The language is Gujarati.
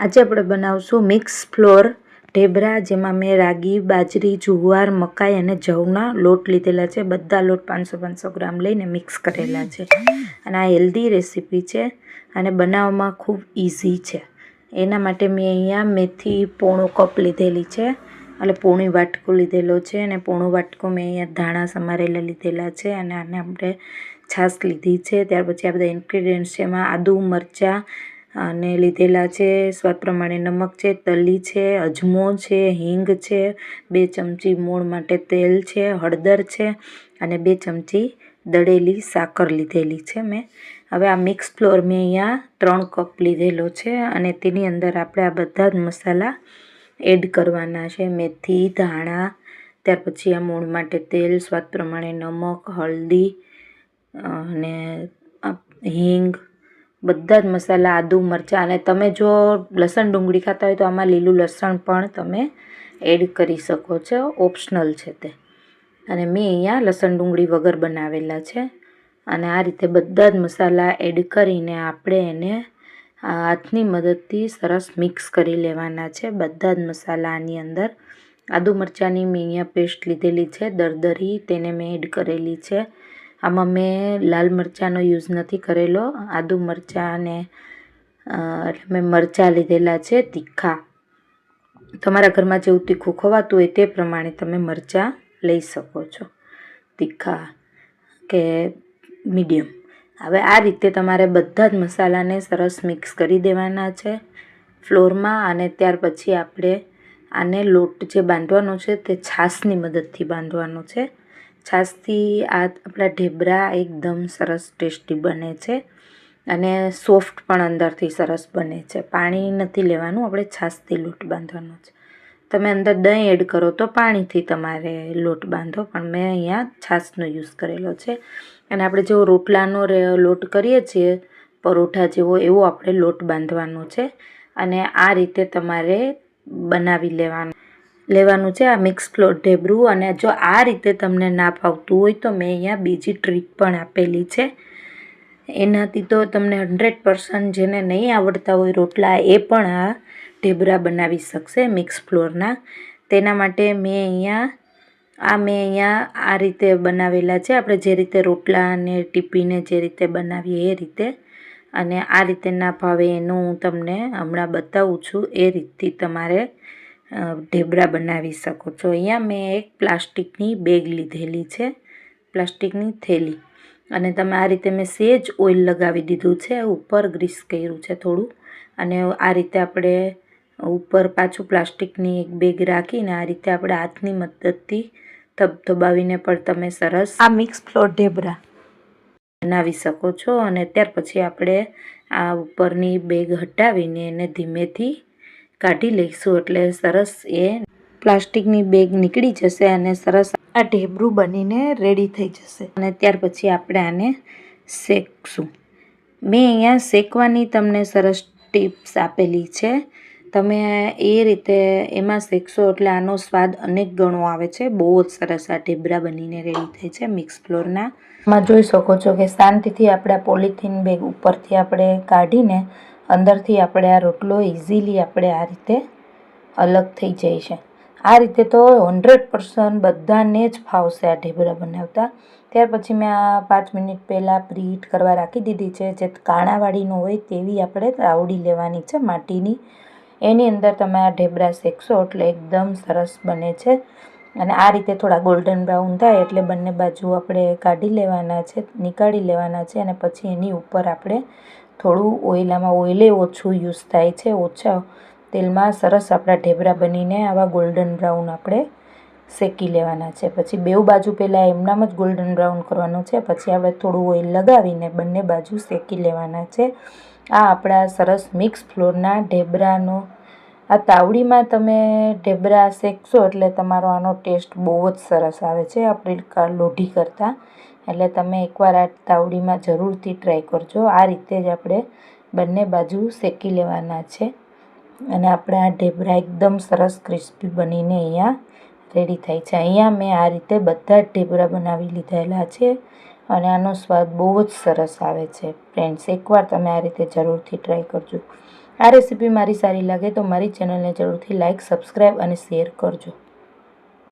આજે આપણે બનાવશું મિક્સ ફ્લોર ઢેબરા, જેમાં મેં રાગી, બાજરી, જુવાર, મકાઈ અને જવના લોટ લીધેલા છે. બધા લોટ 500-500 ગ્રામ લઈને મિક્સ કરેલા છે. અને આ હેલ્ધી રેસીપી છે અને બનાવવામાં ખૂબ ઇઝી છે. એના માટે મેં અહીંયા મેથી પોણો કપ લીધેલી છે, એટલે પોણી વાટકો લીધેલો છે. અને પોણો વાટકો મેં અહીંયા ધાણા સમારેલા લીધેલા છે. અને આને આપણે છાશ લીધી છે. ત્યાર પછી આ બધા ઇન્ગ્રીડિયન્ટ્સ છે. એમાં આદુ, મરચાં અને લીધેલા છે, સ્વાદ પ્રમાણે નમક છે, તલી છે, અજમો છે, હિંગ છે, 2 ચમચી મોણ માટે તેલ છે, હળદર છે અને 2 ચમચી દળેલી સાકર લીધેલી છે મેં. હવે આ મિક્સ ફ્લોર મેં અહીંયા 3 કપ લીધેલો છે અને તેની અંદર આપણે આ બધા જ મસાલા એડ કરવાના છે. મેથી, ધાણા, ત્યાર પછી આ મોણ માટે તેલ, સ્વાદ પ્રમાણે નમક, હળદી અને હિંગ, બધા જ મસાલા, આદુ, મરચાં. અને તમે જો લસણ ડુંગળી ખાતા હોય તો આમાં લીલું લસણ પણ તમે એડ કરી શકો છો, ઓપ્શનલ છે તે. અને મેં અહીંયા લસણ ડુંગળી વગર બનાવેલા છે. અને આ રીતે બધા જ મસાલા એડ કરીને આપણે એને હાથની મદદથી સરસ મિક્સ કરી લેવાના છે. બધા જ મસાલા આની અંદર. આદુ મરચાંની મેં અહીંયા પેસ્ટ લીધેલી છે દરદરી, તેને મેં એડ કરેલી છે. આમાં મેં લાલ મરચાંનો યુઝ નથી કરેલો, આદુ મરચાં અને એટલે મેં મરચાં લીધેલા છે તીખા. તમારા ઘરમાં જેવું તીખું ખવાતું હોય તે પ્રમાણે તમે મરચાં લઈ શકો છો, તીખા કે મીડિયમ. હવે આ રીતે તમારે બધા જ મસાલાને સરસ મિક્સ કરી દેવાના છે ફ્લોરમાં. અને ત્યાર પછી આપણે આને લોટ જે બાંધવાનો છે તે છાશની મદદથી બાંધવાનો છે. છાશથી આ આપણા ઢેબરા એકદમ સરસ ટેસ્ટી બને છે અને સોફ્ટ પણ અંદરથી સરસ બને છે. પાણી નથી લેવાનું, આપણે છાશથી લોટ બાંધવાનો છે. તમે અંદર દહીં એડ કરો તો પાણીથી તમારે લોટ બાંધો, પણ મેં અહીંયા છાશનો યુઝ કરેલો છે. અને આપણે જેવો રોટલાનો લોટ કરીએ છીએ, પરોઠા જેવો, એવો આપણે લોટ બાંધવાનો છે. અને આ રીતે તમારે બનાવી લેવાનું છે આ મિક્સ ફ્લોર ઢેબરું. અને જો આ રીતે તમને ના ફાવતું હોય તો મેં અહીંયા બીજી ટ્રીક પણ આપેલી છે. એનાથી તો તમને 100% જેને નહીં આવડતા હોય રોટલા, એ પણ આ ઢેબરા બનાવી શકશે મિક્સ ફ્લોરના. તેના માટે મેં અહીંયા આ રીતે બનાવેલા છે, આપણે જે રીતે રોટલાને ટીપીને જે રીતે બનાવીએ એ રીતે. અને આ રીતે ના ભાવે એનું હું તમને હમણાં બતાવું છું, એ રીતથી તમારે ઢેબરા બનાવી શકો છો. અહીંયા મેં એક પ્લાસ્ટિકની બેગ લીધેલી છે, પ્લાસ્ટિકની થેલી. અને તમે આ રીતે મેં સેજ ઓઇલ લગાવી દીધું છે, ઉપર ગ્રીસ કર્યું છે થોડું. અને આ રીતે આપણે ઉપર પાછું પ્લાસ્ટિકની એક બેગ રાખીને આ રીતે આપણે હાથની મદદથી ધબધબાવીને પણ તમે સરસ આ મિક્સ ફ્લોર ઢેબરા બનાવી શકો છો. અને ત્યાર પછી આપણે આ ઉપરની બેગ હટાવીને એને ધીમેથી કાઢી લઈશું, એટલે સરસ એ પ્લાસ્ટિકની બેગ નીકળી જશે અને સરસ આ ઢેબરું બનીને રેડી થઈ જશે. અને ત્યાર પછી આપણે આને શેકશું. મેં અહીંયા શેકવાની તમને સરસ ટિપ્સ આપેલી છે. તમે એ રીતે એમાં શેકશો એટલે આનો સ્વાદ અનેક ગણો આવે છે. બહુ જ સરસ આ ઢેબરા બનીને રેડી થાય છે મિક્સ ફ્લોરના. માં જોઈ શકો છો કે શાંતિથી આપણે આ પોલિથીન બેગ ઉપરથી આપણે કાઢીને અંદરથી આપણે આ રોટલો ઇઝીલી આપણે આ રીતે અલગ થઈ જાય છે. આ રીતે તો 100% બધાને જ ફાવશે આ ઢેબરા બનાવતા. ત્યાર પછી મેં આ 5 મિનિટ પહેલાં પ્રીહીટ કરવા રાખી દીધી છે. જે કાણાવાળી ન હોય તેવી આપણે તાવડી લેવાની છે માટીની, એની અંદર તમે આ ઢેબરા શેકશો એટલે એકદમ સરસ બને છે. અને આ રીતે થોડા ગોલ્ડન બ્રાઉન થાય એટલે બંને બાજુ આપણે કાઢી લેવાના છે, નીકાળી લેવાના છે. અને પછી એની ઉપર આપણે થોડું આમાં ઓઇલે ઓછું યુઝ થાય છે, ઓછા તેલમાં સરસ આપણા ઢેબરા બનીને આવા ગોલ્ડન બ્રાઉન આપણે શેકી લેવાના છે. પછી બેઉ બાજુ પહેલાં એમનામ જ ગોલ્ડન બ્રાઉન કરવાનું છે, પછી આપણે થોડું ઓઇલ લગાવીને બંને બાજુ શેકી લેવાના છે. આ આપણા સરસ મિક્સ ફ્લોરના ઢેબરાનો આ તાવડીમાં તમે ઢેબરા શેકશો એટલે તમારો આનો ટેસ્ટ બહુ જ સરસ આવે છે આપણે લોઢી કરતાં. એટલે તમે એકવાર આ તાવડીમાં જરૂરથી ટ્રાય કરજો. આ રીતે જ આપણે બંને બાજુ શેકી લેવાના છે. અને આપણા આ ઢેબરા એકદમ સરસ ક્રિસ્પી બનીને અહીંયા રેડી થાય છે. અહીંયા મેં આ રીતે બધા જ ઢેબરા બનાવી લીધેલા છે અને આનો સ્વાદ બહુ જ સરસ આવે છે. ફ્રેન્ડ્સ, એકવાર તમે આ રીતે જરૂરથી ટ્રાય કરજો. આ રેસીપી મારી સારી લાગે તો મારી ચેનલને જરૂરથી લાઇક, સબસ્ક્રાઈબ અને શેર કરજો.